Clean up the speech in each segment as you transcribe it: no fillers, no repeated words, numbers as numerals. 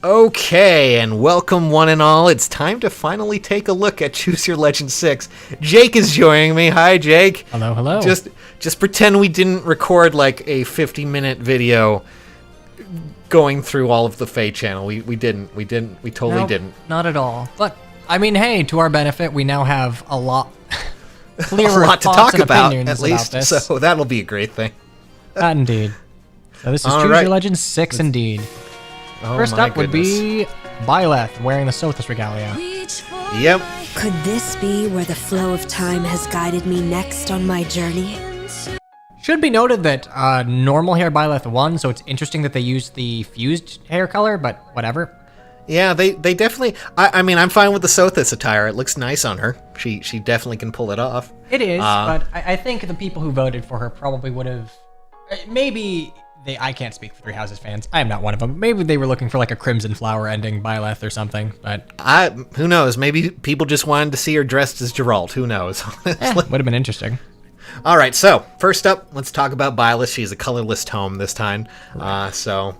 Okay, and welcome one and all. It's time to finally take a look at Choose Your Legend 6. Jake is joining me. Hi, Jake. Hello, hello. Just pretend we didn't record like a 50-minute video going through all of the Fae channel. We totally didn't. Not at all. But, I mean, hey, to our benefit, we now have a lot clearer a lot to thoughts talk and about, opinions at least, about this. so that'll be a great thing. Indeed. So this is All Choose right. Your Legend 6 indeed. Oh, First my up would goodness. be Byleth wearing the Sothis regalia. Yep. Could this be where the flow of time has guided me next on my journey? Should be noted that normal hair Byleth won, so it's interesting that they used the fused hair color, but whatever. Yeah, they definitely... I mean, I'm fine with the Sothis attire. It looks nice on her. She definitely can pull it off. It is, but I think the people who voted for her probably would have... Maybe... I can't speak for Three Houses fans. I am not one of them. Maybe they were looking for like a Crimson Flower ending Byleth or something, but... Who knows? Maybe people just wanted to see her dressed as Jeralt. Who knows? would have been interesting. All right, so first up, let's talk about Byleth. She's a colorless tome this time. So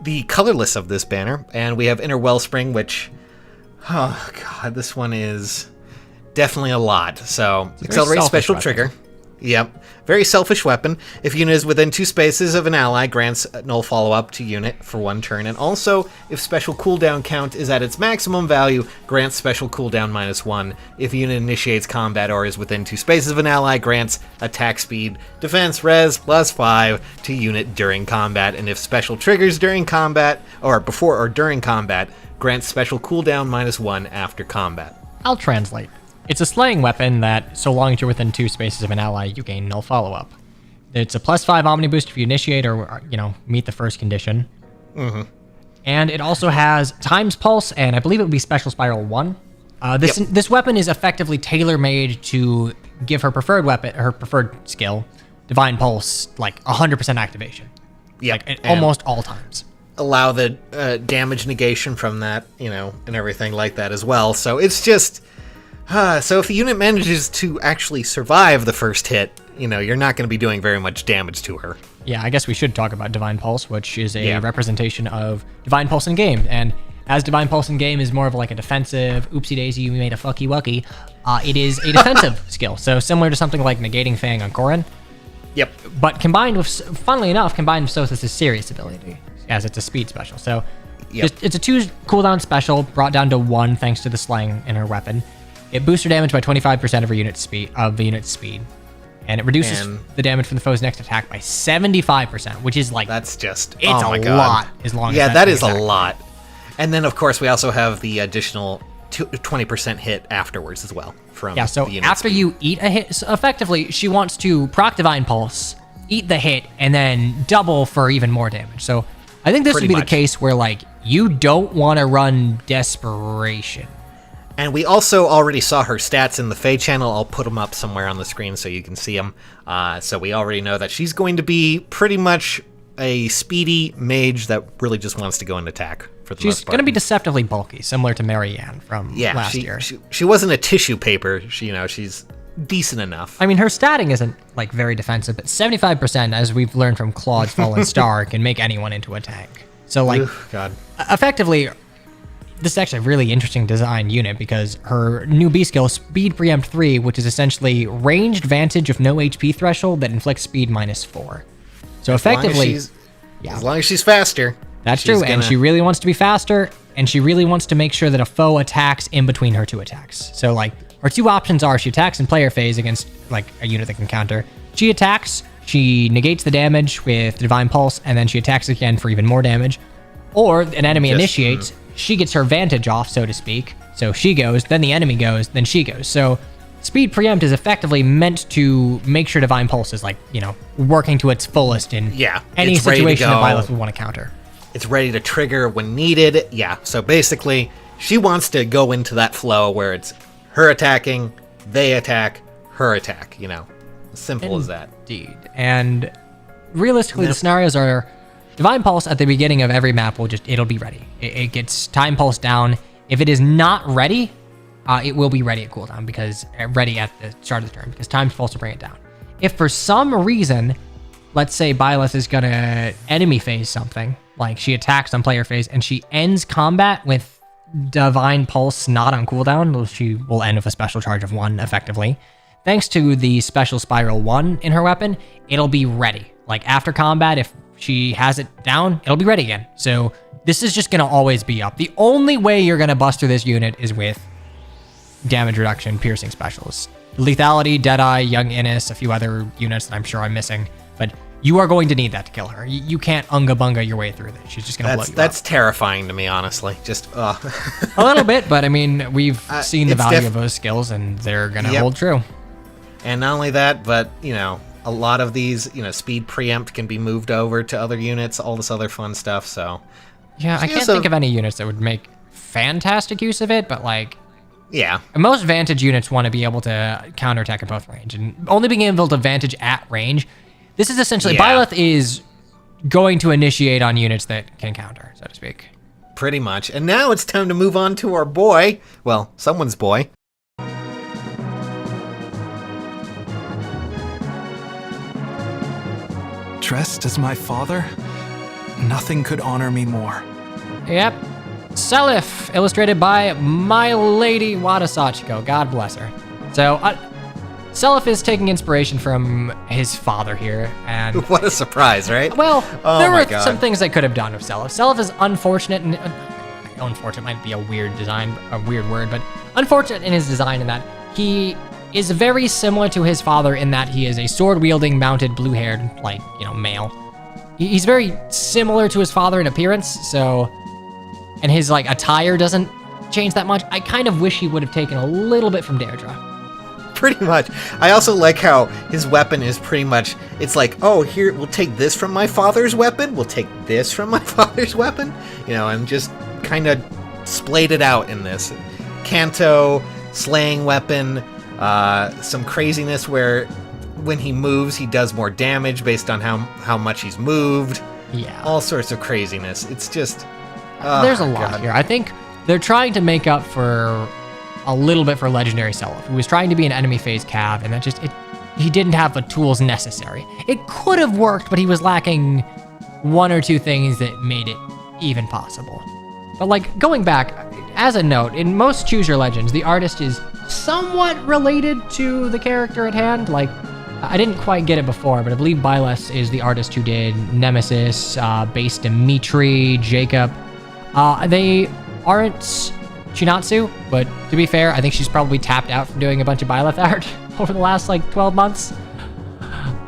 the colorless of this banner, and we have Inner Wellspring, which, oh god, this one is definitely a lot. So accelerate special trigger. Yep. Very selfish weapon. If unit is within 2 spaces of an ally, grants null follow-up to unit for 1 turn. And also, if special cooldown count is at its maximum value, grants special cooldown -1. If unit initiates combat or is within 2 spaces of an ally, grants attack speed, defense, res, +5 to unit during combat. And if special triggers during combat, or before or during combat, grants special cooldown -1 after combat. I'll translate. It's a slaying weapon that, so long as you're within 2 spaces of an ally, you gain null follow-up. It's a +5 Omni boost if you initiate or, meet the first condition. Mm-hmm. And it also has Time's Pulse, and I believe it would be Special Spiral 1. This weapon is effectively tailor-made to give her preferred weapon, her preferred skill, Divine Pulse, like 100% activation. Yeah, like at almost all times. Allow the damage negation from that, and everything like that as well. So it's just... so if the unit manages to actually survive the first hit, you're not going to be doing very much damage to her. Yeah, I guess we should talk about Divine Pulse, which is a representation of Divine Pulse in game. And as Divine Pulse in game is more of like a defensive, oopsie daisy, we made a fucky wucky, it is a defensive skill. So similar to something like Negating Fang on Corrin. Yep. But funnily enough, combined with Sothis' serious ability, as it's a speed special. So it's a 2 cooldown special, brought down to 1 thanks to the slaying in her weapon. It boosts her damage by 25% of her unit speed, and it reduces the damage from the foe's next attack by 75%, which is like that's just it's oh my a God. lot. As long as that is attack. a lot. And then of course we also have the additional 20% hit afterwards as well from so the unit after speed. you eat a hit, so effectively she wants to proc Divine Pulse, eat the hit, and then double for even more damage. So I think this would be the case where like you don't want to run Desperation. And we also already saw her stats in the Fae channel. I'll put them up somewhere on the screen so you can see them. So we already know that she's going to be pretty much a speedy mage that really just wants to go and attack for the most part. She's going to be deceptively bulky, similar to Marianne from last year. She wasn't a tissue paper. She's decent enough. I mean, her statting isn't like very defensive, but 75%, as we've learned from Claude's Fallen Star, can make anyone into a tank. So like, God. Effectively... This is actually a really interesting design unit because her new B skill, Speed Preempt 3, which is essentially ranged vantage of no HP threshold that inflicts speed -4. So effectively... As long as she's faster. That's true, and she really wants to be faster, and she really wants to make sure that a foe attacks in between her 2 attacks. So like, her 2 options are she attacks in player phase against like a unit that can counter. She attacks, she negates the damage with Divine Pulse, and then she attacks again for even more damage. Or an enemy initiates... She gets her vantage off, so to speak. So she goes, then the enemy goes, then she goes. So Speed Preempt is effectively meant to make sure Divine Pulse is like, working to its fullest in any situation that Byleth would want to counter. It's ready to trigger when needed. Yeah, so basically, she wants to go into that flow where it's her attacking, they attack, her attack, Simple as that. Indeed. And realistically, the scenarios are... Divine Pulse at the beginning of every map it'll be ready. It gets Time Pulse down. If it is not ready, it will be ready at cooldown ready at the start of the turn because Time Pulse will bring it down. If for some reason let's say Byleth is gonna enemy phase something, like she attacks on player phase and she ends combat with Divine Pulse not on cooldown, she will end with a special charge of 1 effectively. Thanks to the special Spiral 1 in her weapon, it'll be ready. Like after combat, if she has it down, it'll be ready again. So this is just gonna always be up. The only way you're gonna bust through this unit is with damage reduction, piercing specials. Lethality, Deadeye, Young Innis, a few other units that I'm sure I'm missing, but you are going to need that to kill her. You can't unga bunga your way through this. She's just gonna blow you That's up. terrifying to me, honestly. Just A little bit, but I mean, we've seen the value of those skills, and they're gonna hold true. And not only that, but a lot of these, speed preempt can be moved over to other units, all this other fun stuff. So yeah, I can't think of any units that would make fantastic use of it, but like. Yeah. Most Vantage units want to be able to counterattack at both range, and only being able to Vantage at range. This is essentially, Byleth is going to initiate on units that can counter, so to speak. Pretty much. And now it's time to move on to our boy. Well, someone's boy. Dressed as my father, nothing could honor me more. Yep. Seliph, illustrated by my lady Wada Sachiko. God bless her. So, Seliph is taking inspiration from his father here, and What a surprise, right? well, Oh there my were God. some things they could have done with Seliph. Seliph is unfortunate, and unfortunate might be a weird word, but unfortunate in his design in that he is very similar to his father in that he is a sword-wielding, mounted, blue-haired, male. He's very similar to his father in appearance, so, and his attire doesn't change that much. I kind of wish he would have taken a little bit from Deirdre. Pretty much. I also like how his weapon is pretty much, it's like, oh, here, we'll take this from my father's weapon, we'll take this from my father's weapon, and just kind of splayed it out in this. Kanto, slaying weapon, some craziness where when he moves, he does more damage based on how much he's moved. Yeah. All sorts of craziness. It's just... There's a lot here. I think they're trying to make up for a little bit for Legendary Seliph, who was trying to be an enemy phase cav, and that just, he didn't have the tools necessary. It could have worked, but he was lacking one or two things that made it even possible. But going back, as a note, in most Choose Your Legends, the artist is somewhat related to the character at hand. I didn't quite get it before, but I believe Byleth is the artist who did Nemesis, Base Dimitri, Jacob. They aren't Shinatsu, but to be fair, I think she's probably tapped out from doing a bunch of Byleth art over the last 12 months.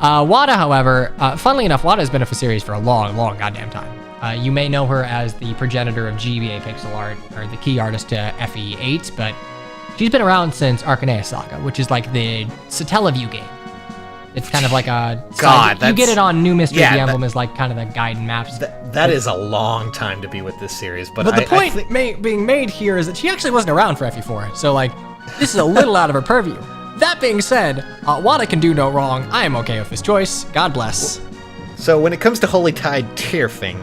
Wada, however, funnily enough, Wada has been with the series for a long, long goddamn time. You may know her as the progenitor of GBA pixel art, or the key artist to FE8, but she's been around since Arcaneus Saga, which is the Satellaview game. It's kind of like a... God, you get it on New Mystery of the Emblem that- as kind of the guide and maps. That is a long time to be with this series, but But the I point think- being made here is that she actually wasn't around for FE4, so this is a little out of her purview. That being said, Wada can do no wrong. I am okay with this choice. God bless. So when it comes to Holy Tide Tearfing,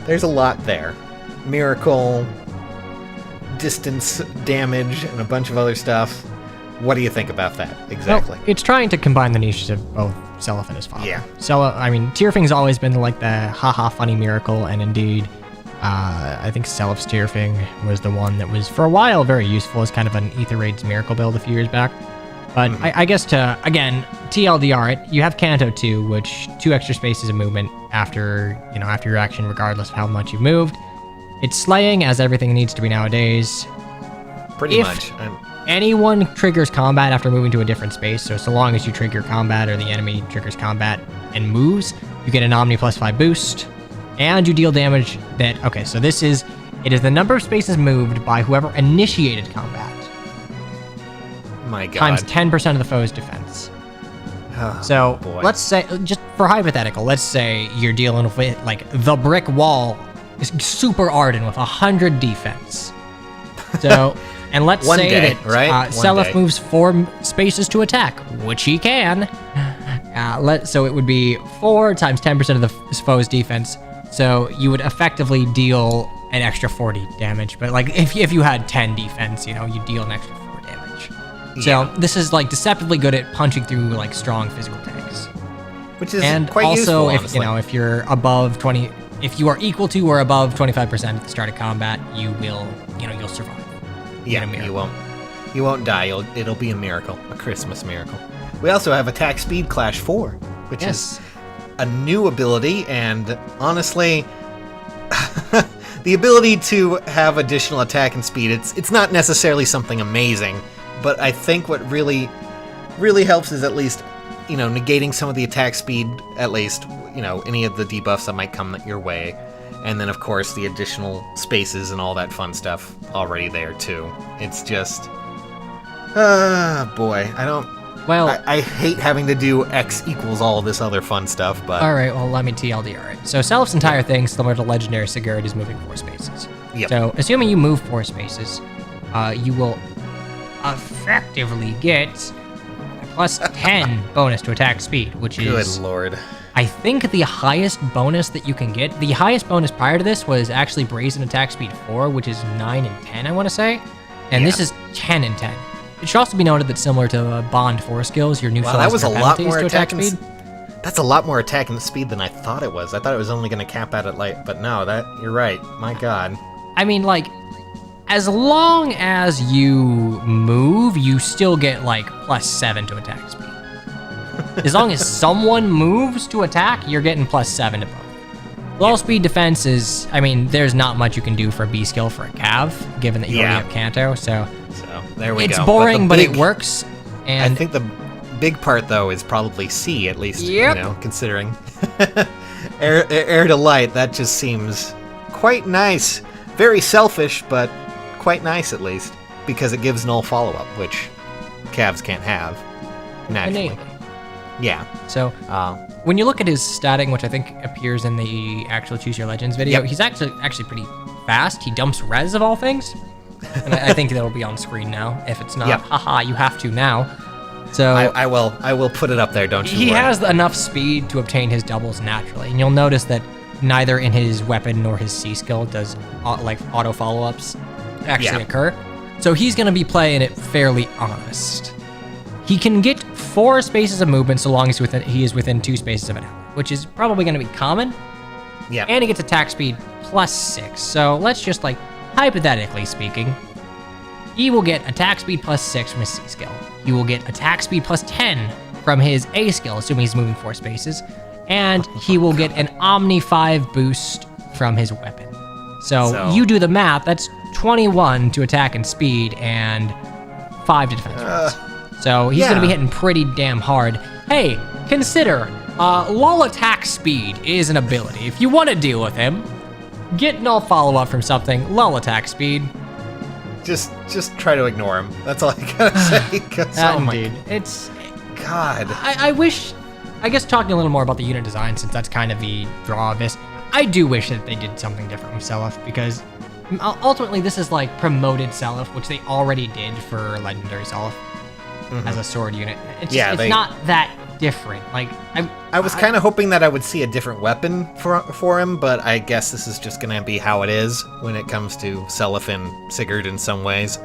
there's a lot there. Miracle, distance damage, and a bunch of other stuff. What do you think about that, exactly? Well, it's trying to combine the niches of both Seliph and his father. Yeah. Tearfing's always been the haha funny miracle, and indeed, I think Seliph's Tearfing was the one that was, for a while, very useful as kind of an Ether Raids miracle build a few years back. But I guess to, again, TLDR it, you have Kanto 2, which 2 extra spaces of movement after your action, regardless of how much you've moved. It's slaying, as everything needs to be nowadays. Pretty if- much. Anyone triggers combat after moving to a different space, so long as you trigger combat or the enemy triggers combat and moves, you get an Omni +5 boost, and you deal damage that... Okay, so it is the number of spaces moved by whoever initiated combat, My God. times 10% of the foe's defense. Oh, So, boy. let's say, just for hypothetical, let's say you're dealing with, the brick wall is super ardent with 100 defense. So... And let's One say day, that right? One Seliph day. moves 4 spaces to attack, which he can. So it would be 4 times 10% of the foe's defense. So you would effectively deal an extra 40 damage. But if you had 10 defense, you deal an extra 4 damage. Yeah. So this is deceptively good at punching through strong physical tanks. which is and quite also, useful, if honestly. you know, if you're above 20, if you are equal to or above 25% at the start of combat, you will, you'll survive. Yeah, Get a you miracle. won't die. It'll be a miracle, a Christmas miracle. We also have Attack Speed Clash 4, which is a new ability, and honestly, the ability to have additional attack and speed, it's not necessarily something amazing, but I think what really helps is at least, negating some of the attack speed, at least, any of the debuffs that might come your way. And then, of course, the additional spaces and all that fun stuff already there, too. It's just... boy, I hate having to do X equals all of this other fun stuff, but... Alright, well, let me TLDR it. So, Seliph's entire thing, similar to Legendary Sigurd, is moving 4 spaces. Yep. So, assuming you move 4 spaces, you will effectively get a plus 10 bonus to attack speed, which is... Good lord. I think the highest bonus that you can get, the highest bonus prior to this was actually Brazen Attack Speed 4, which is 9 and 10, I want to say. And this is 10 and 10. It should also be noted that similar to Bond 4 skills, your neutralizer that was a lot more to attack attack speed. That's a lot more attack and speed than I thought it was. I thought it was only going to cap out at light, but no, you're right. My god. I mean, like, as long as you move, you still get, like, plus 7 to attack speed. As long as someone moves to attack, you're getting plus 7 to both. Low speed defense is, I mean, there's not much you can do for a B skill for a Cav, given that you already have Kanto, so there we go. it's boring, but it works. And I think the big part, though, is probably C, at least, considering air to light. That just seems quite nice. Very selfish, but quite nice, at least, because it gives null follow-up, which Cavs can't have, naturally. innately. Yeah. So when you look at his statting, which I think appears in the actual Choose Your Legends video, he's actually pretty fast. He dumps res of all things. And I think that'll be on screen now. If it's not, haha, you have to now. So I will put it up there, don't you he worry. has enough speed to obtain his doubles naturally. And you'll notice that neither in his weapon nor his C skill does auto follow-ups actually occur. So he's going to be playing it fairly honest. He can get 4 spaces of movement so long as he is within 2 spaces of an ally, which is probably going to be common. Yeah. And he gets attack speed plus 6. So let's just, like, hypothetically speaking, he will get attack speed plus 6 from his C skill. He will get attack speed plus 10 from his A skill, assuming he's moving 4 spaces. And he will get an Omni 5 boost from his weapon. So you do the math, that's 21 to attack and speed and 5 to defense rolls. So he's going to be hitting pretty damn hard. Hey, consider lull attack speed is an ability. If you want to deal with him, get null follow-up from something, lull attack speed. Just try to ignore him. That's all I gotta say. 'Cause, oh my Indeed. It's... God. I wish... I guess talking a little more about the unit design, since that's kind of the draw of this, I do wish that they did something different with Seliph, because ultimately this is like promoted Seliph, which they already did for Legendary Seliph as a sword unit. It's not that different. Like I was kind of hoping that I would see a different weapon for him, but I guess this is just gonna be how it is when it comes to Seliph and Sigurd in some ways.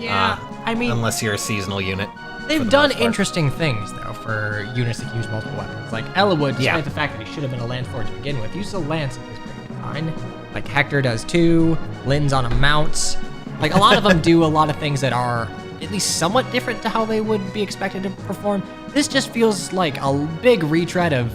Yeah, I mean, unless you're a seasonal unit. They've done interesting things though for units that use multiple weapons. Like Ellawood, despite the fact that he should have been a lance forward to begin with, uses a lance and is pretty fine. Like Hector does too. Lynn's on a mount. Like a lot of them do a lot of things that are at least somewhat different to how they would be expected to perform. This just feels like a big retread of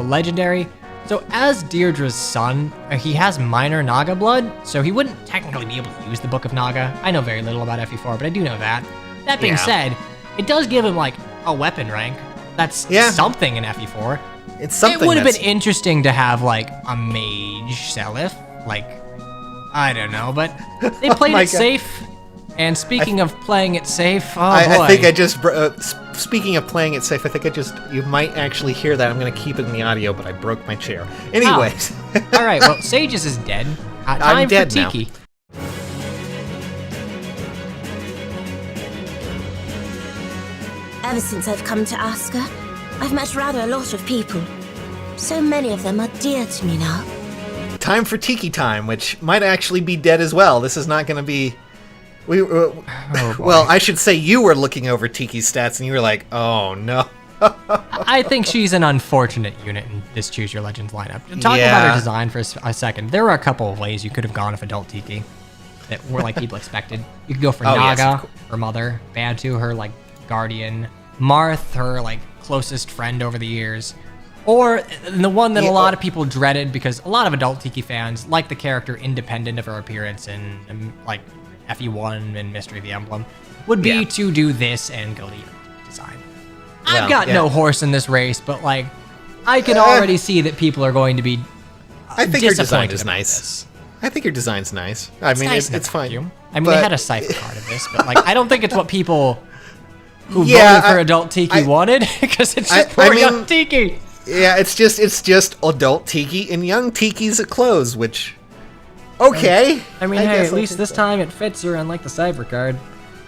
a legendary. So as Deirdre's son, he has minor Naga blood, so he wouldn't technically be able to use the Book of Naga. I know very little about FE4, but I do know that. That being said, it does give him like a weapon rank. That's something in FE4. It's something. It would have been interesting to have like a mage Seliph, like I don't know, but they played it safe. And speaking of playing it safe, boy. I think I just, speaking of playing it safe, I think you might actually hear that. I'm going to keep it in the audio, but I broke my chair. Anyways. All right, well, Sages is dead. Time for Tiki. Ever since I've come to Asker, I've met rather a lot of people. So many of them are dear to me now. Time for Tiki time, which might actually be dead as well. This is not going to be... well, I should say you were looking over Tiki's stats and you were like, oh no. I think she's an unfortunate unit in this Choose Your Legends lineup. Talking about her design for a second, there were a couple of ways you could have gone with Adult Tiki that were like people expected. You could go for Naga, her mother, Bantu, her like guardian, Marth, her like closest friend over the years, or the one that a lot of people dreaded because a lot of Adult Tiki fans like the character independent of her appearance in like FE1 and Mystery of the Emblem, would be to do this and Galil design. I've got no horse in this race, but like I can already see that people are going to be I think your design disappointed is about nice. this. I think your design's nice. I mean, nice it's fine. I mean, they had a cipher card of this, but like I don't think it's what people who Yeah, voted for Adult Tiki wanted, because it's just I for mean, Young Tiki. Yeah, it's just Adult Tiki in Young Tiki's clothes, which okay. I mean, I hey, guess at I'll least take this that. time it fits her, unlike the cipher card.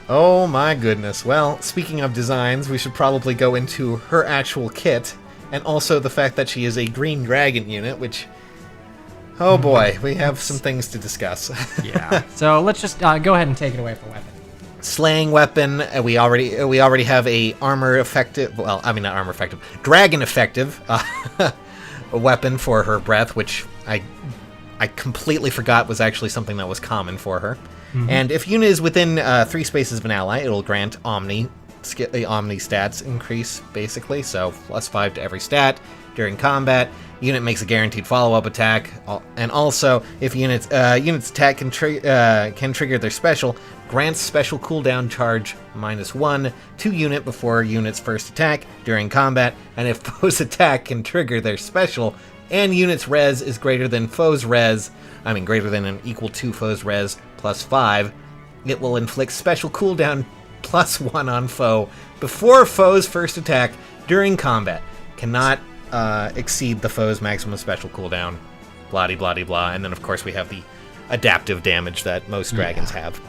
Oh my goodness. Well, speaking of designs, we should probably go into her actual kit, and also the fact that she is a green dragon unit, which, oh boy, we have some things to discuss. Yeah. So let's just go ahead and take it away for weapon. Slaying weapon. We already have a armor effective. Well, I mean not armor effective, dragon effective a weapon for her breath, which I completely forgot was actually something that was common for her. And if unit is within 3 spaces of an ally, it'll grant Omni stats increase, basically. So +5 to every stat during combat. Unit makes a guaranteed follow-up attack, and also if unit's attack can trigger their special, grants special cooldown charge -1 to unit before unit's first attack during combat, and if foe's attack can trigger their special, and unit's res is greater than foe's res, greater than and equal to foe's res +5, it will inflict special cooldown +1 on foe before foe's first attack during combat. Cannot exceed the foe's maximum special cooldown, blah-de-blah-de-blah. And then, of course, we have the adaptive damage that most dragons have.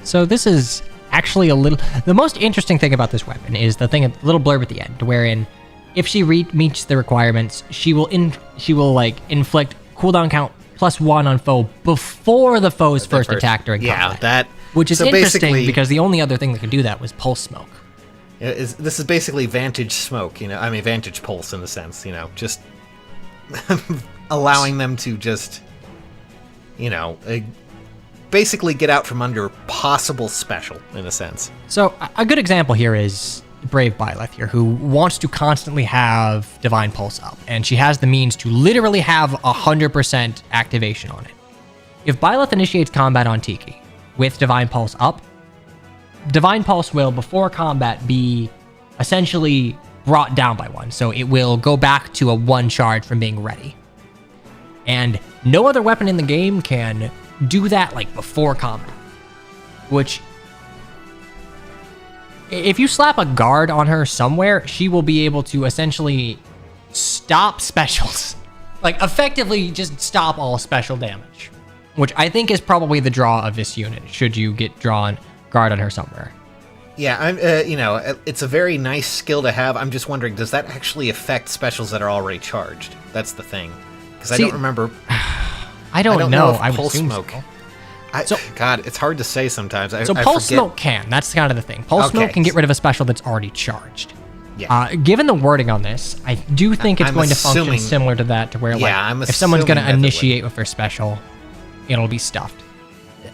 So this is actually the most interesting thing about this weapon is the thing, a little blurb at the end, wherein if she meets the requirements, she will like inflict cooldown count +1 on foe before the foe's first attack during combat. Which is interesting because the only other thing that could do that was pulse smoke. This is basically Vantage Smoke, Vantage Pulse in a sense, just allowing them to just, basically get out from under possible special, in a sense. So a good example here is Brave Byleth here, who wants to constantly have Divine Pulse up, and she has the means to literally have 100% activation on it. If Byleth initiates combat on Tiki with Divine Pulse up, Divine Pulse will, before combat, be essentially brought down by 1, so it will go back to a 1 charge from being ready. And no other weapon in the game can do that, like, before combat. Which, if you slap a guard on her somewhere, she will be able to essentially stop specials. Like, effectively just stop all special damage. Which I think is probably the draw of this unit, should you get drawn guard on her somewhere. Yeah, it's a very nice skill to have. I'm just wondering, does that actually affect specials that are already charged? That's the thing. Because I don't remember. I don't know. If I would Pulse assume Smoke. so. God, it's hard to say sometimes. I Pulse forget. Smoke can. That's kind of the thing. Pulse Smoke can get rid of a special that's already charged. Yeah. Given the wording on this, I do think it's I'm going to function assuming- similar to that, to where I'm if someone's going assuming to that it would. initiate with their special, it'll be stuffed.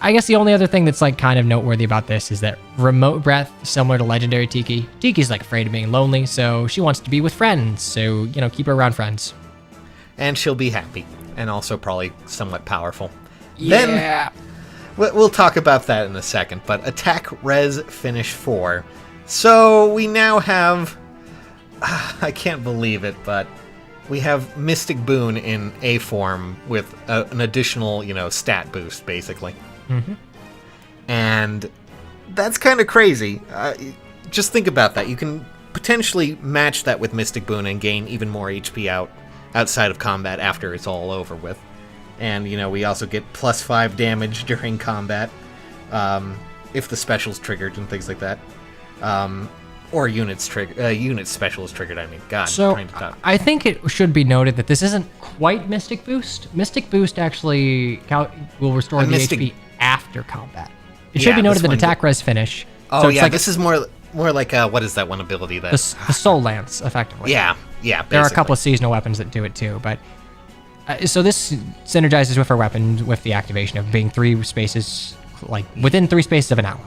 I guess the only other thing that's like kind of noteworthy about this is that remote breath, similar to legendary Tiki. Tiki's like afraid of being lonely, so she wants to be with friends. So, keep her around friends. And she'll be happy, and also probably somewhat powerful. Yeah. Then we'll talk about that in a second. But attack res finish 4. So we now have, I can't believe it, but we have Mystic Boon in A form with an additional, stat boost, basically. Mm-hmm. And that's kind of crazy. Just think about that. You can potentially match that with Mystic Boon and gain even more HP outside of combat after it's all over with. And, we also get +5 damage during combat if the special's triggered and things like that. Or unit special is triggered, So, trying to talk. I think it should be noted that this isn't quite Mystic Boost. Mystic Boost actually will restore the HP after combat. It should be noted that attack res finish. Oh, so it's yeah, like, this is more... more like what is that one ability that? The Soul Lance, effectively. Yeah, There are a couple basically. of seasonal weapons that do it too, but so this synergizes with her weapon with the activation of being 3 spaces, like within 3 spaces of an ally.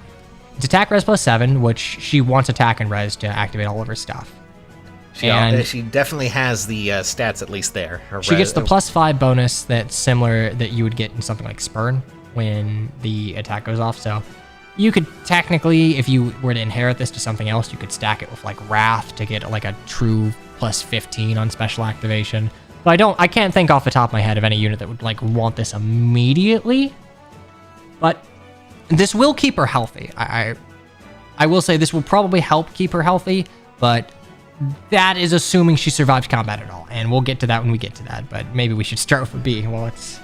It's attack res +7, which she wants attack and res to activate all of her stuff. She definitely has the stats at least there. She gets the +5 bonus that's similar that you would get in something like Spurn when the attack goes off. So you could technically, if you were to inherit this to something else, you could stack it with like Wrath to get like a true +15 on special activation. But I can't think off the top of my head of any unit that would like want this immediately. But this will keep her healthy. I will say this will probably help keep her healthy, but that is assuming she survives combat at all, and we'll get to that when we get to that, but maybe we should start with a B. Well, it's...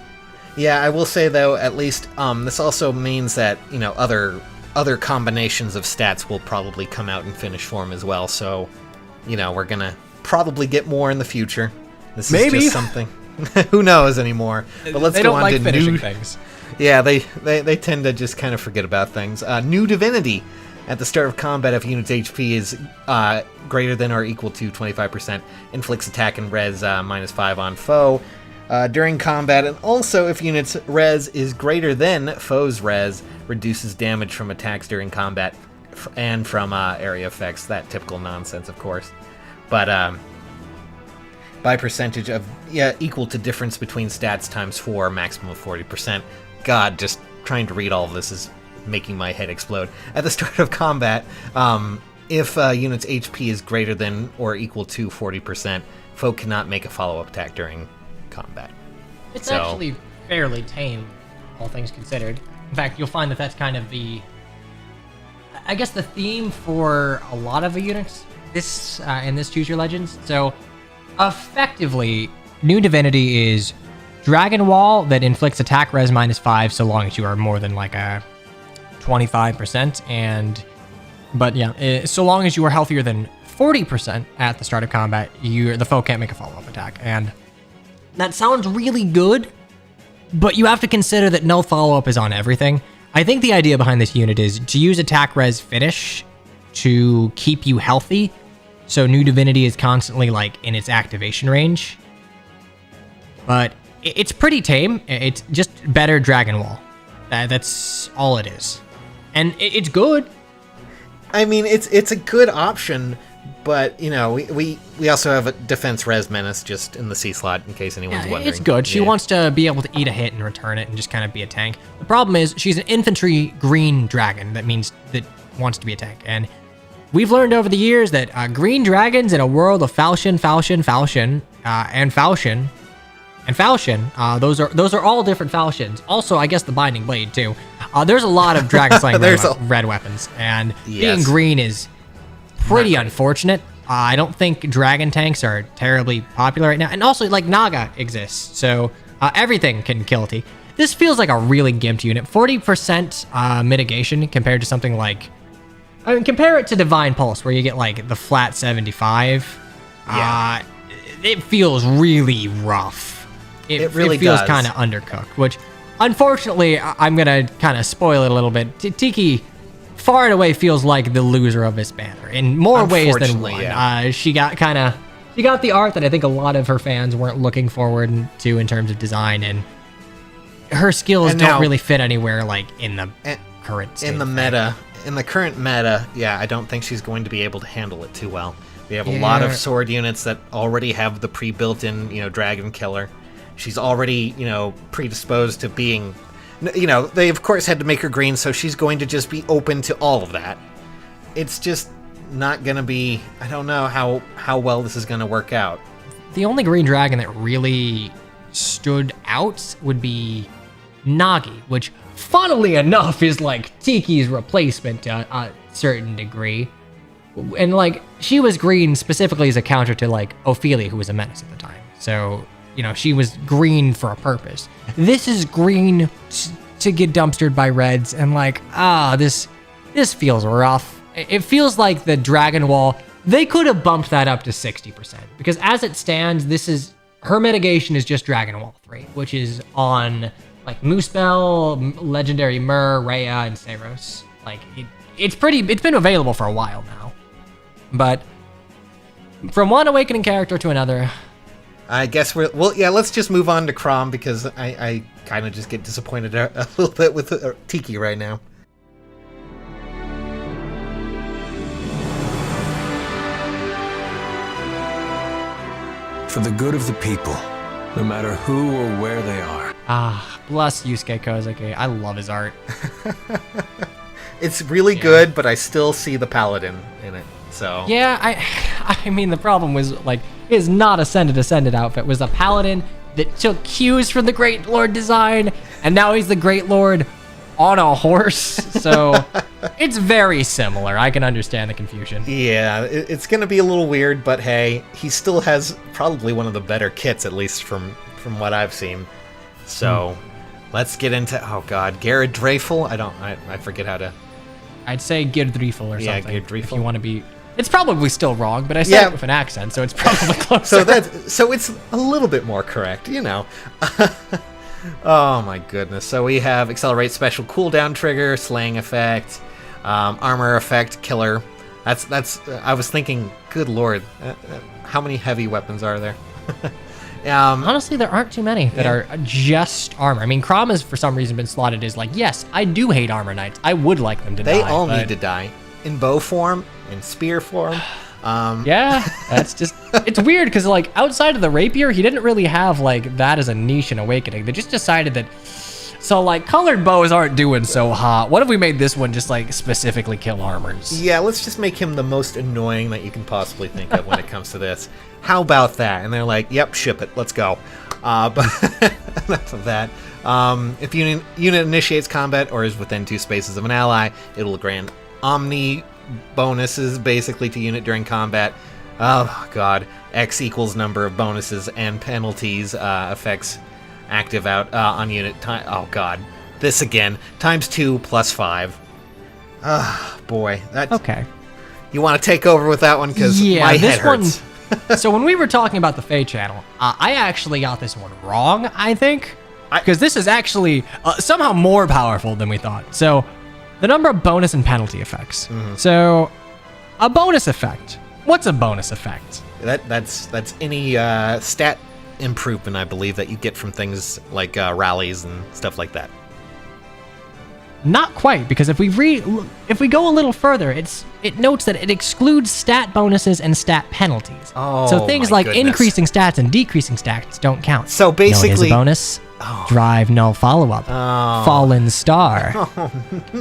Yeah, I will say, though, at least this also means that, other combinations of stats will probably come out in finished form as well, so, we're gonna probably get more in the future. This is just something... Who knows anymore? But let's go on to finishing things. Yeah, they tend to just kind of forget about things. New Divinity. At the start of combat, if a unit's HP is greater than or equal to 25%, inflicts attack and res -5 on foe during combat, and also if unit's res is greater than foe's res, reduces damage from attacks during combat and from area effects. That typical nonsense, of course. But by percentage of equal to difference between stats times 4, maximum of 40%. God, just trying to read all of this is making my head explode. At the start of combat, if a unit's HP is greater than or equal to 40%, foe cannot make a follow-up attack during combat. It's actually fairly tame, all things considered. In fact, you'll find that that's kind of the theme for a lot of the units in this Choose Your Legends. So, effectively, New Divinity is Dragon Wall that inflicts attack res -5 so long as you are more than like a 25%, so long as you are healthier than 40% at the start of combat, the foe can't make a follow-up attack. And that sounds really good, but you have to consider that no follow-up is on everything. I think the idea behind this unit is to use attack res finish to keep you healthy, so New Divinity is constantly like in its activation range. But it's pretty tame. It's just better Dragon Wall. That's all it is. And it's good. I mean, it's a good option, but, we also have a defense res menace just in the C slot, in case anyone's wondering. It's good. She wants to be able to eat a hit and return it and just kind of be a tank. The problem is she's an infantry green dragon. That means that wants to be a tank. And we've learned over the years that green dragons in a world of Falchion, those are all different Falchions. Also, I guess the Binding Blade, too. There's a lot of Dragon Slaying red weapons, and being green is pretty unfortunate. I don't think dragon tanks are terribly popular right now. And also, like, Naga exists, so everything can kill T. This feels like a really gimped unit. 40% mitigation compared to something like... I mean, compare it to Divine Pulse, where you get, like, the flat 75. Yeah. It feels really rough. It really feels kind of undercooked, which, unfortunately, I'm going to kind of spoil it a little bit. Tiki far and away feels like the loser of this banner in more ways than one. Yeah. She got the art that I think a lot of her fans weren't looking forward to in terms of design, and her skills don't really fit anywhere like in the current state. In the current meta, I don't think she's going to be able to handle it too well. We have a lot of sword units that already have the pre-built-in, dragon killer. She's already, predisposed to being, they of course had to make her green, so she's going to just be open to all of that. It's just not going to be, I don't know how well this is going to work out. The only green dragon that really stood out would be Nagi, which, funnily enough, is like Tiki's replacement to a certain degree. And, like, she was green specifically as a counter to, like, Ophelia, who was a menace at the time. So, she was green for a purpose. This is green to get dumpstered by reds, and, like, this feels rough. It feels like the Dragon Wall, they could have bumped that up to 60%. Because as it stands, her mitigation is just Dragon Wall 3, which is on, like, Moosebell, Legendary Myrrh, Rhea, and Saros. Like, it's been available for a while now. But from one Awakening character to another... I guess let's just move on to Chrom, because I kind of just get disappointed a little bit with Tiki right now. For the good of the people, no matter who or where they are. Ah, bless Yusuke Kozaki. I love his art. It's really good, but I still see the paladin in it. So yeah, I mean, the problem was, like, his not ascended outfit was a paladin that took cues from the Great Lord design, and now he's the Great Lord on a horse. So it's very similar. I can understand the confusion. Yeah, it's going to be a little weird, but hey, he still has probably one of the better kits, at least from what I've seen. So let's get into, oh god, Garrett Dreyful? I forget how to... I'd say Girdrifel or something. Yeah, Girdrifel. If you want to be... It's probably still wrong, but I said it with an accent, so it's probably closer. So it's a little bit more correct, you know. Oh my goodness. So we have Accelerate Special Cooldown Trigger, Slaying Effect, Armor Effect, Killer. That's I was thinking, good lord, how many heavy weapons are there? Honestly, there aren't too many that are just armor. I mean, Chrom has for some reason been slotted as like, yes, I do hate armor knights. I would like them to die. They all need to die. In bow form, in spear form. Yeah, that's just... It's weird, because, like, outside of the rapier, he didn't really have, like, that as a niche in Awakening. They just decided that... So, like, colored bows aren't doing so hot. What if we made this one just, like, specifically kill armors? Yeah, let's just make him the most annoying that you can possibly think of when it comes to this. How about that? And they're like, yep, ship it. Let's go. But enough of that. If unit initiates combat or is within 2 spaces of an ally, it will grant Omni bonuses basically to unit during combat. Oh god, X equals number of bonuses and penalties effects active out on unit time. Oh god, this again, times 2 plus 5. Ah, boy, that's okay. You want to take over with that one, because my head hurts. So when we were talking about the Fate channel, I actually got this one wrong, I think, because this is actually somehow more powerful than we thought. So the number of bonus and penalty effects. Mm-hmm. So a bonus effect. What's a bonus effect? That's any stat improvement, I believe, that you get from things like rallies and stuff like that. Not quite, because if we go a little further, it notes that it excludes stat bonuses and stat penalties. Oh, so things like increasing stats and decreasing stats don't count. So basically, you know what is a bonus? Drive null follow-up. Fallen Star.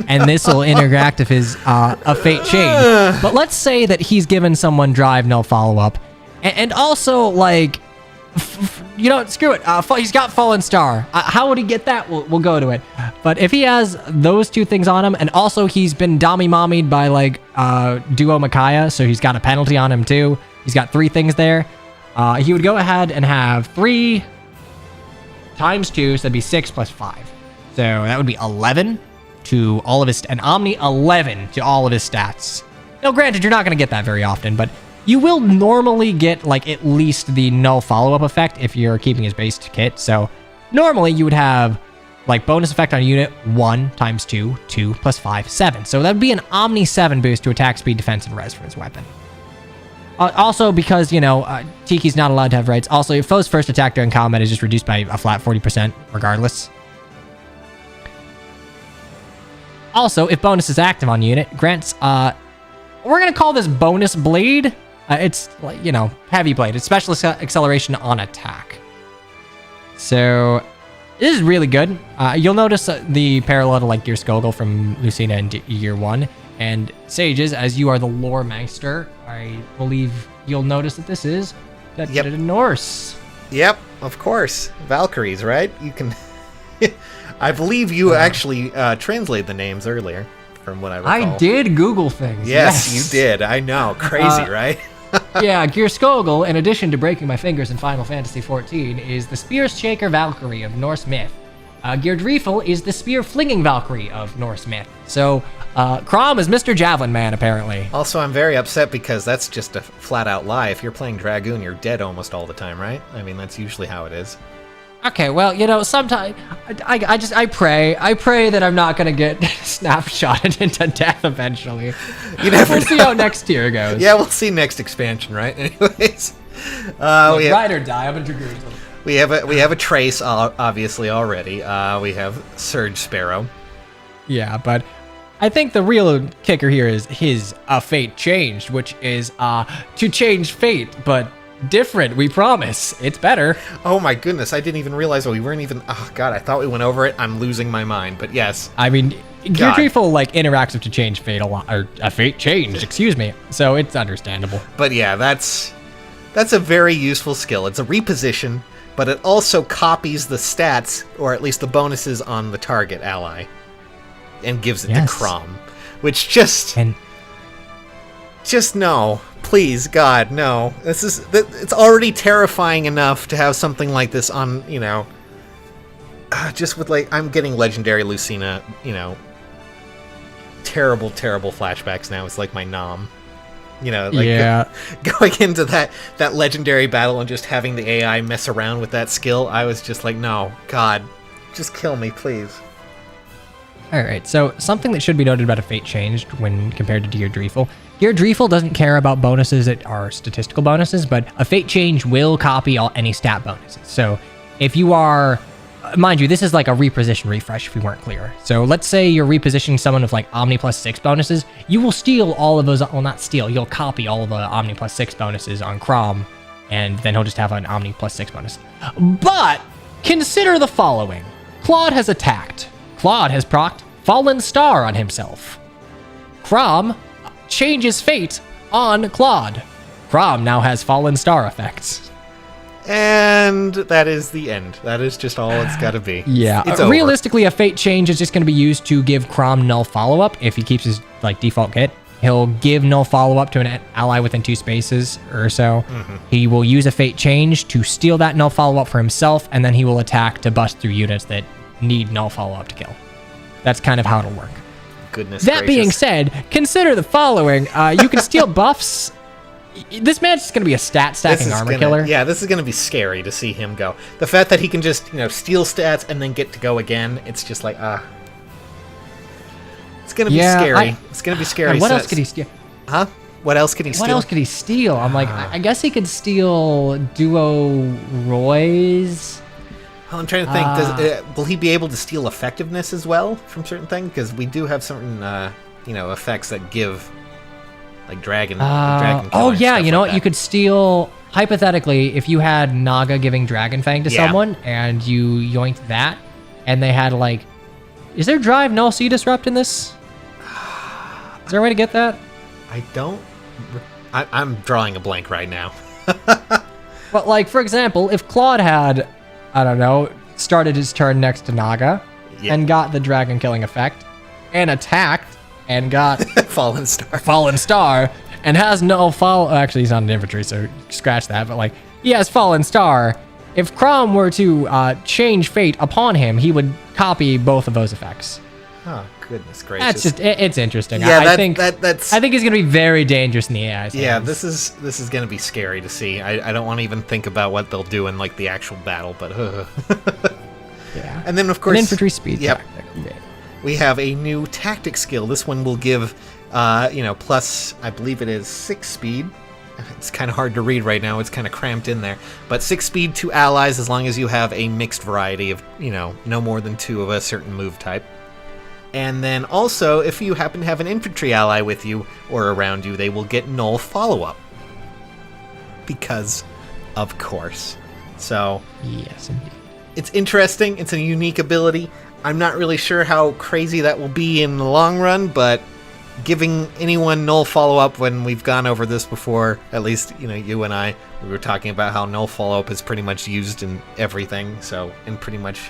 And this will interact with his a fate change. But let's say that he's given someone drive null follow-up, and also, like, you know, screw it. He's got Fallen Star. How would he get that? We'll go to it. But if he has those 2 things on him, and also he's been Dami-Mami'd by, like, Duo Micaiah, so he's got a penalty on him too. He's got 3 things there. He would go ahead and have 3 times 2, so that'd be 6 plus 5. So that would be 11 to all of his... And Omni 11 to all of his stats. Now, granted, you're not going to get that very often, but you will normally get, like, at least the null follow-up effect if you're keeping his base kit. So normally you would have, like, bonus effect on unit 1 times 2, 2 plus 5, 7. So that would be an Omni 7 boost to attack, speed, defense, and res for his weapon. Also, because, you know, Tiki's not allowed to have rights. Also, your foe's first attack during combat is just reduced by a flat 40% regardless. Also, if bonus is active on unit, grants, we're going to call this bonus blade. It's, like, you know, heavy blade. It's special acceleration on attack. So, this is really good. You'll notice the parallel to, like, Gear Skogul from Lucina in Year 1. And Sages, as you are the lore master, I believe you'll notice that this is dedicated to Norse. Yep, of course. Valkyries, right? You can... I believe you actually translated the names earlier, from what I recall. I did Google things. Yes, you did. I know. Crazy, right? Yeah, Gear Skogul, in addition to breaking my fingers in Final Fantasy XIV, is the Spear Shaker Valkyrie of Norse myth. Girdrifel is the spear-flinging Valkyrie of Norse myth. So, Chrom is Mr. Javelin Man, apparently. Also, I'm very upset because that's just a flat-out lie. If you're playing Dragoon, you're dead almost all the time, right? I mean, that's usually how it is. Okay, well, sometimes I pray that I'm not gonna get snapshotted into death eventually. You never We'll see how next tier goes. Yeah, we'll see next expansion, right? Anyways, Ride or die. I'm in Dragoon. we have a Trace obviously already. We have Surge Sparrow. Yeah, but I think the real kicker here is his fate changed, which is to change fate, but different. We promise. It's better. Oh my goodness, I didn't even realize we weren't even. Oh god, I thought we went over it. I'm losing my mind. But yes, I mean, Gear Treeful like interacts with to change fate a lot, or a fate change. Excuse me. So it's understandable. But yeah, that's a very useful skill. It's a reposition, but it also copies the stats, or at least the bonuses on the target ally, and gives it to Chrom, which just no, please, God, no. It's already terrifying enough to have something like this on, just with like, I'm getting legendary Lucina, terrible flashbacks now. It's like my nom. Going into that legendary battle and just having the AI mess around with that skill, I was just like, no, God, just kill me, please. All right, so something that should be noted about a fate changed when compared to Gear Dreefel. Gear Dreefel doesn't care about bonuses that are statistical bonuses, but a fate change will copy any stat bonuses. So if you are, mind you, this is like a reposition refresh if we weren't clear. So let's say you're repositioning someone with like Omni plus 6 bonuses, you will steal all of those, well not steal, you'll copy all of the Omni plus 6 bonuses on Chrom, and then he'll just have an Omni plus 6 bonus. But consider the following. Claude has attacked. Claude has procced Fallen Star on himself. Chrom changes fate on Claude. Chrom now has Fallen Star effects. And that is the end. That is just all it's got to be. Yeah. It's over. Realistically, a fate change is just going to be used to give Chrom null follow-up. If he keeps his like default kit, he'll give null follow-up to an ally within 2 spaces or so. Mm-hmm. He will use a fate change to steal that null follow-up for himself, and then he will attack to bust through units that need null follow-up to kill. That's kind of how it'll work. Goodness that gracious. Being said, consider the following. You can steal buffs. This man's just going to be a stat stacking armor killer. Yeah, this is going to be scary to see him go. The fact that he can just, steal stats and then get to go again, it's just like, It's going to be scary. It's going to be scary. What else could he steal? Huh? What else could he steal? What else could he steal? I'm like, I guess he could steal Duo Roy's. Well, I'm trying to think. Will he be able to steal effectiveness as well from certain things? Because we do have certain, effects that give, like dragon. Dragon oh yeah, you know what? Like you could steal. Hypothetically, if you had Naga giving Dragon Fang to someone and you yoinked that, and they had like, is there Drive Null Sea Disrupt in this? Is there a way to get that? I don't. I'm drawing a blank right now. But like, for example, if Claude had, I don't know, started his turn next to Naga and got the dragon killing effect and attacked and got Fallen Star and has no follow. Actually, he's not an infantry, so scratch that. But like, he has Fallen Star. If Chrom were to change fate upon him, he would copy both of those effects. Oh goodness gracious! That's just it's interesting. Yeah, I think that's. I think he's gonna be very dangerous in the AI's Yeah, hands. this is gonna be scary to see. I don't want to even think about what they'll do in like the actual battle, but yeah. And then of course an infantry speed. Yep. Tactic. We have a new tactic skill. This one will give, plus I believe it is 6 speed. It's kind of hard to read right now. It's kind of cramped in there, but 6 speed to allies as long as you have a mixed variety of, no more than 2 of a certain move type. And then also, if you happen to have an infantry ally with you or around you, they will get null follow-up. Because, of course. So, yes, indeed. It's interesting. It's a unique ability. I'm not really sure how crazy that will be in the long run, but giving anyone null follow-up when we've gone over this before, at least, you and I, we were talking about how null follow-up is pretty much used in everything, so, and pretty much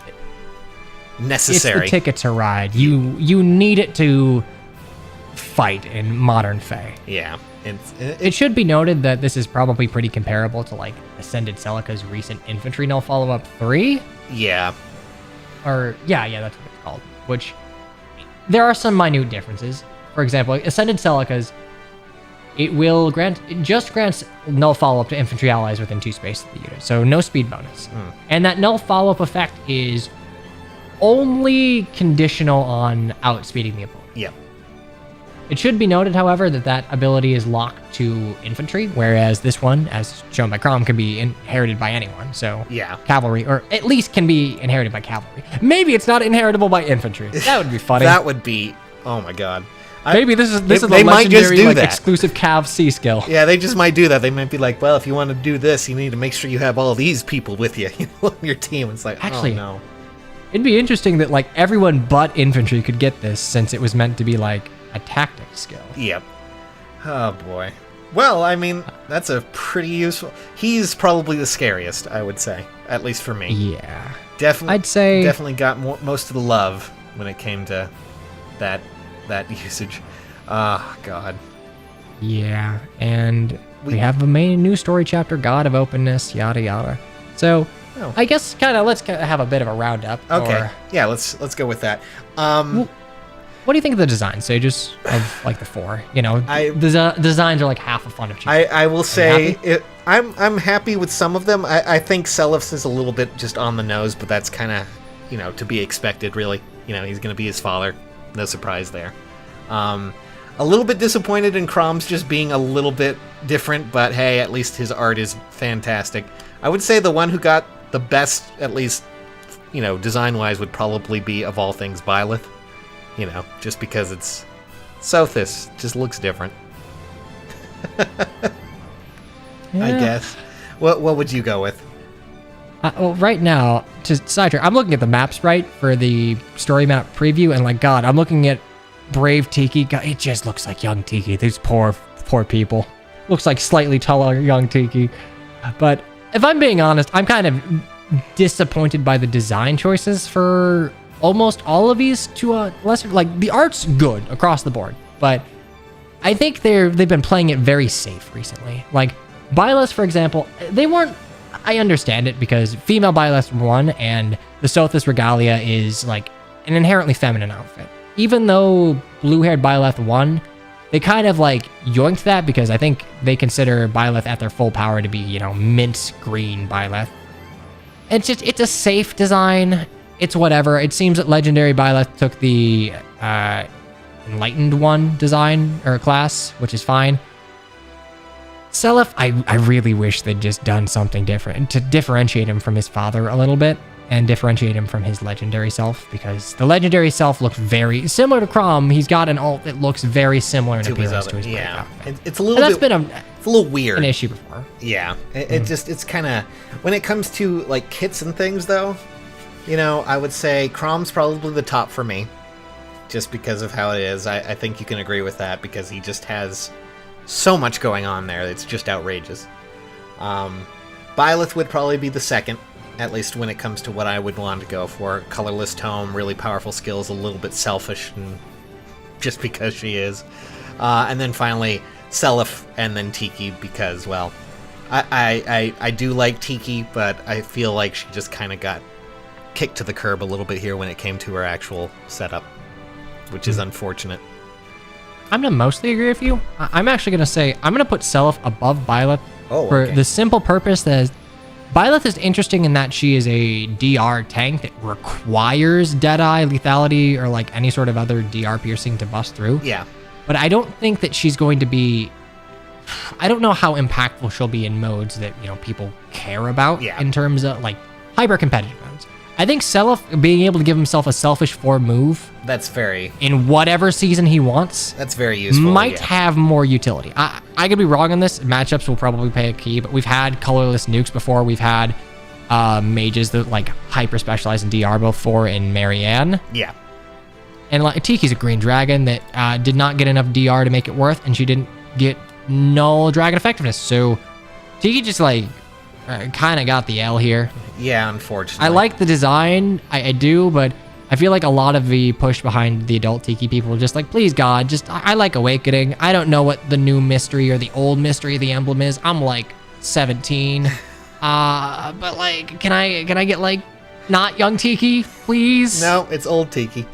necessary. It's the ticket to ride. You need it to fight in modern Fae. Yeah. It should be noted that this is probably pretty comparable to like Ascended Celica's recent Infantry Null Follow-Up 3. Yeah. Or yeah, that's what it's called. Which there are some minute differences. For example, Ascended Celica's it just grants null follow-up to infantry allies within 2 spaces of the unit, so no speed bonus. And that null follow-up effect is only conditional on outspeeding the opponent. Yep. It should be noted, however, that ability is locked to infantry, whereas this one, as shown by Chrom, can be inherited by anyone. So Yeah. cavalry, or at least can be inherited by cavalry. Maybe it's not inheritable by infantry. That would be funny. That would be, oh my god. Maybe this is the they might just legendary do like, that. exclusive Cav C skill. Yeah, they just might do that. They might be like, well, if you want to do this, you need to make sure you have all these people with you, on your team. It's like, Actually, oh no. It'd be interesting that like everyone but infantry could get this, since it was meant to be like a tactic skill. Yep. Oh boy. Well, I mean, that's a pretty useful. He's probably the scariest, I would say, at least for me. Yeah. Definitely. I'd say definitely got most of the love when it came to that usage. Ah, God. Yeah, and we have a main new story chapter, God of Openness, yada yada. So Oh. I guess let's have a bit of a roundup. Okay. Or, Yeah, let's go with that. what do you think of the design stages of like the 4? The designs are like half a fun of cheap. I will say happy? I'm happy with some of them. I think Seliph's is a little bit just on the nose, but that's kind of to be expected, really. He's going to be his father. No surprise there. A little bit disappointed in Chrom's just being a little bit different, but hey, at least his art is fantastic. I would say the one who got the best, at least design-wise, would probably be, of all things, Byleth. Just because it's Sothis, just looks different. I guess. What would you go with? Well, right now, to sidetrack, I'm looking at the maps for the story map preview, and like God, I'm looking at Brave Tiki. God, it just looks like Young Tiki. These poor people. Looks like slightly taller Young Tiki. But if I'm being honest, I'm kind of disappointed by the design choices for almost all of these to a lesser. Like, the art's good across the board, but I think they've been playing it very safe recently. Like Byleth, for example, they weren't. I understand it because female Byleth won, and the Sothis Regalia is like an inherently feminine outfit. Even though blue-haired Byleth won, they kind of like yoinked that because I think they consider Byleth at their full power to be, mint green Byleth. It's a safe design. It's whatever. It seems that Legendary Byleth took the Enlightened one design or class, which is fine. Seliph, I really wish they'd just done something different to differentiate him from his father a little bit and differentiate him from his legendary self, because the legendary self looks very similar to Chrom. He's got an alt that looks very similar in appearance to his yeah. outfit. It's a little that's bit, been it's a little weird. An issue before. Yeah, it's kind of, when it comes to like kits and things though, I would say Chrom's probably the top for me, just because of how it is. I think you can agree with that, because he just has so much going on there. It's just outrageous. Byleth would probably be the second, at least when it comes to what I would want to go for. Colorless tome, really powerful skills, a little bit selfish, and just because she is. And then finally, Seliph, and then Tiki, because, well, I do like Tiki, but I feel like she just kind of got kicked to the curb a little bit here when it came to her actual setup, which is unfortunate. I'm going to mostly agree with you. I'm actually going to say I'm going to put Seliph above Byleth for the simple purpose that Byleth is interesting in that she is a DR tank that requires Deadeye, Lethality, or like any sort of other DR piercing to bust through. Yeah. But I don't think that she's going to be... I don't know how impactful she'll be in modes that, people care about in terms of like hyper-competitive modes. I think Seliph being able to give himself a selfish 4 move... That's very... in whatever season he wants... That's very useful, might have more utility. I could be wrong on this. Matchups will probably play a key, but we've had colorless nukes before. We've had mages that like hyper-specialize in DR before in Marianne. Yeah. And like Tiki's a green dragon that did not get enough DR to make it worth, and she didn't get null dragon effectiveness. So Tiki just like... kind of got the L here. Yeah, unfortunately. I like the design, I do, but I feel like a lot of the push behind the adult Tiki people are just like, please God, I like Awakening. I don't know what the new mystery or the old mystery of the Emblem is. I'm like 17. But like, can I get like not Young Tiki, please? No, it's old Tiki.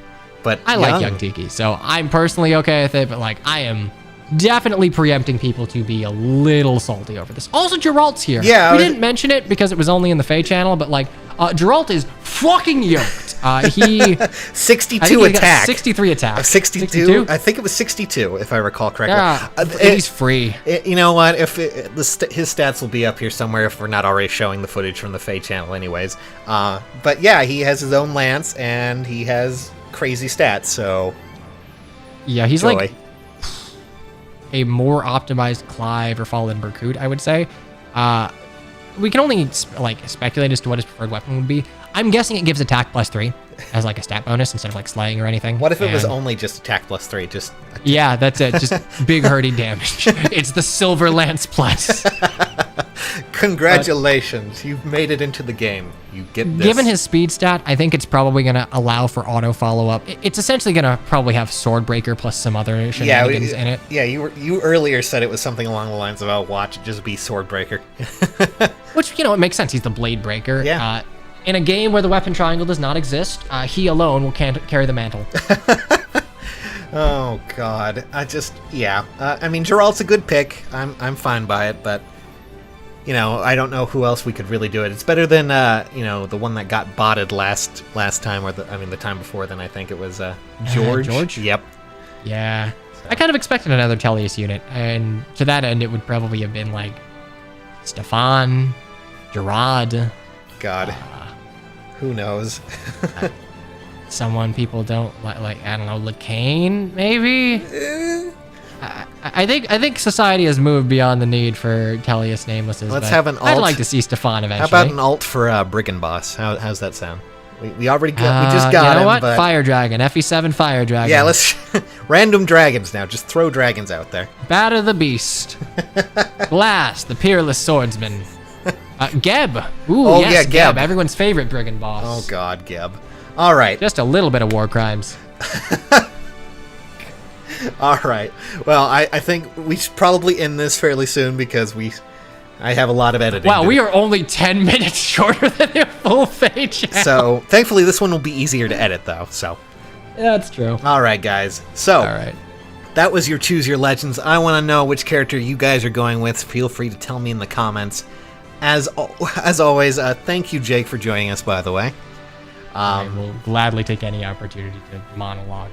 But I like Young Tiki, so I'm personally okay with it, but like I am definitely preempting people to be a little salty over this. Also, Jeralt's here. Yeah, we didn't mention it because it was only in the Fae channel, but like, Jeralt is fucking yoked. He 62 attack. 63 attack. 62? I think it was 62, if I recall correctly. Yeah, he's free. You know what? If his stats will be up here somewhere if we're not already showing the footage from the Fae channel anyways. But yeah, he has his own lance, and he has crazy stats, so... Yeah, he's joy. like a more optimized Clive or Fallen Berkut, I would say. We can only like speculate as to what his preferred weapon would be. I'm guessing it gives attack +3 as like a stat bonus instead of like slaying or anything. What if it was only just attack +3? Just yeah, that's it. Just big hurting damage. It's the Silver Lance Plus. Congratulations, you've made it into the game. You get this. Given his speed stat, I think it's probably going to allow for auto follow-up. It's essentially going to probably have Swordbreaker plus some other shenanigans in it. Yeah, you earlier said it was something along the lines of, "Oh, watch it just be Swordbreaker." Which, you know, it makes sense. He's the Blade Breaker. Yeah. In a game where the weapon triangle does not exist, he alone will carry the mantle. Oh God, I mean, Jeralt's a good pick. I'm fine by it, but you know, I don't know who else we could really do it. It's better than you know, the one that got botted last time, or the time before. Then I think it was George. George. Yep. Yeah. I kind of expected another Tellius unit, and to that end, it would probably have been like Stefan, Gerard. God. Who knows? Someone people don't like. I don't know, Lacane, maybe. I think society has moved beyond the need for Tellius Namelesses. Let's have an alt. I'd like to see Stefan eventually. How about an alt for Brigand Boss? How's that sound? We already got. We just got you know him. what? But Fire Dragon, FE7 Fire Dragon. yeah, let's random dragons now. Just throw dragons out there. Batter the Beast. Glass, the Peerless Swordsman. Geb. Ooh, Oh, yes, yeah, Geb. Everyone's favorite brigand boss. Oh God, Geb. All right. Just a little bit of war crimes. All right. Well, I think we should probably end this fairly soon because I have a lot of editing. Wow, we are only 10 minutes shorter than the full Fae channel. So thankfully, this one will be easier to edit, though. So. Yeah, that's true. All right, guys. So. All right. That was your Choose Your Legends. I want to know which character you guys are going with. Feel free to tell me in the comments. As always, thank you, Jake, for joining us, by the way. I will gladly take any opportunity to monologue.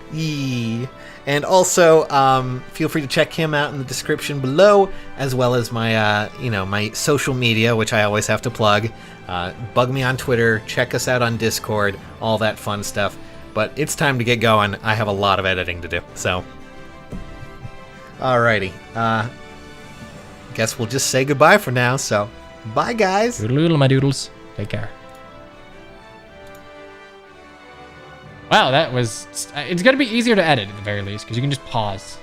And also, feel free to check him out in the description below, as well as my, my social media, which I always have to plug. Bug me on Twitter, check us out on Discord, all that fun stuff. But it's time to get going. I have a lot of editing to do, so... Alrighty. Guess we'll just say goodbye for now, so... Bye, guys! Doodle-oodle, my doodles. Take care. Wow, that was... It's going to be easier to edit, at the very least, because you can just pause.